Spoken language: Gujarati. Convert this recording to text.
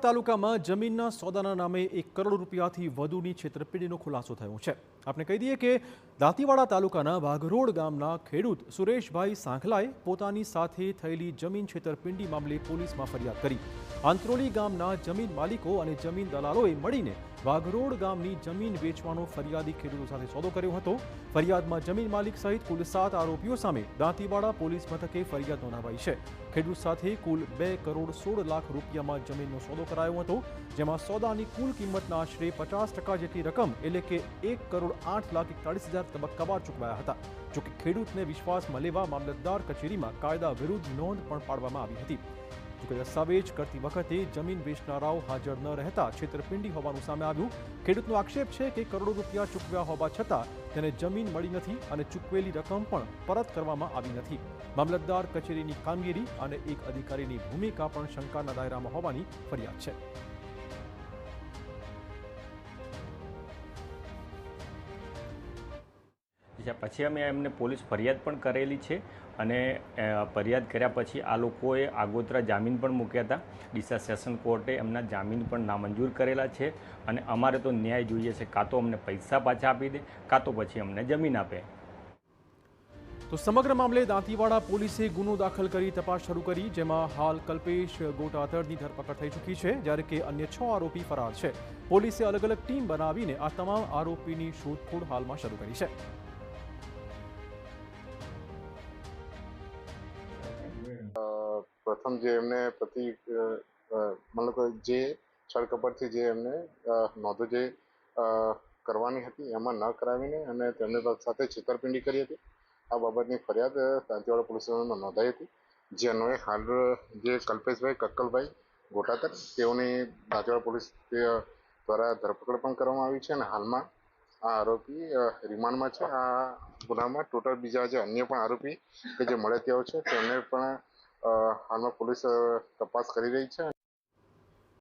તાલુકામાં જમીનના સોદાના નામે 1 કરોડ રૂપિયાથી વધુની છેતરપિંડીનો ખુલાસો થયો છે। આપણે કહી દઈએ કે દાંતીવાડા તાલુકાના વાઘરોડ ગામના ખેડૂત સુરેશભાઈ સાંખલાએ પોતાની સાથે થયેલી જમીન છેતરપિંડી મામલે પોલીસમાં ફરિયાદ કરી। આંત્રોલી ગામના જમીન માલિકો અને જમીન દલાલોએ મળીને વાઘરોડ ગામની જમીન વેચવાનો ફરિયાદી ખેડૂતો સાથે સોદો કર્યો હતો। ફરિયાદમાં જમીન માલિક સહિત કુલ 7 આરોપીઓ સામે દાંતીવાડા પોલીસ મથકે ફરિયાદ નોંધાવાઈ છે। ખેડૂત સાથે કુલ 2 કરોડ 16 લાખ રૂપિયામાં જમીનનો સોદો કરાયો હતો, જેમાં સોદાની કુલ કિંમતના આશરે 50% જેટલી રકમ એટલે કે 1 કરોડ 8,41,000 તબક્કાવાર ચૂકવાયા હતા। જોકે ખેડૂતને વિશ્વાસમાં લેવા મામલતદાર કચેરીમાં કાયદા વિરુદ્ધ નોંધ પણ પાડવામાં આવી હતી। જોકે દસ્તાવેજ કરતી વખતે જમીન વેચનારાઓ હાજર ન રહેતા છેતરપિંડી હોવાનું સામે આવ્યું। ખેડૂતનો આક્ષેપ છે કે કરોડો રૂપિયા ચૂકવ્યા હોવા છતાં તેને જમીન મળી નથી અને ચૂકવેલી રકમ પણ પરત કરવામાં આવી નથી। મામલતદાર કચેરીની કામગીરી અને એક અધિકારીની ભૂમિકા પણ શંકાના દાયરામાં હોવાની ફરિયાદ છે। પછી અમે એમને પોલીસ ફરિયાદ પણ કરેલી છે અને ફરિયાદ કર્યા પછી આ લોકોએ આગોતરા જામીન પણ મૂક્યા હતા। ડીસા સેશન કોર્ટે એમના જામીન પણ નામંજૂર કરેલા છે અને અમારે તો ન્યાય જોઈએ છે, કાં તો અમને પૈસા પાછા આપી દે કાં તો પછી અમને જમીન આપે। તો સમગ્ર મામલે દાંતીવાડા પોલીસે ગુનો દાખલ કરી તપાસ શરૂ કરી, જેમાં હાલ કલ્પેશ ગોટાધરની ધરપકડ થઈ ચૂકી છે, જ્યારે કે અન્ય 6 આરોપી ફરાર છે। પોલીસે અલગ અલગ ટીમ બનાવીને આ તમામ આરોપીની શોધખોળ હાલમાં શરૂ કરી છે। પ્રથમ જે એમને મતલબ જે છળકપટથી જે એમને નોંધો જે કરવાની હતી એમાં ન કરાવીને અને તેમની સાથે છેતરપિંડી કરી હતી। આ બાબતની ફરિયાદ દાંતીવાડા પોલીસ સ્ટેશનમાં નોંધાઈ હતી, જે અન્વયે હાલ જે કલ્પેશભાઈ કક્કલભાઈ ગોટાતર તેઓની દાંતીવાડા પોલીસ દ્વારા ધરપકડ પણ કરવામાં આવી છે અને હાલમાં આ આરોપી રિમાન્ડમાં છે। આ ગુનામાં ટોટલ બીજા જે અન્ય પણ આરોપી કે જે મળે તેઓ છે તેમને પણ હાલમાં પોલીસ તપાસ કરી રહી છે।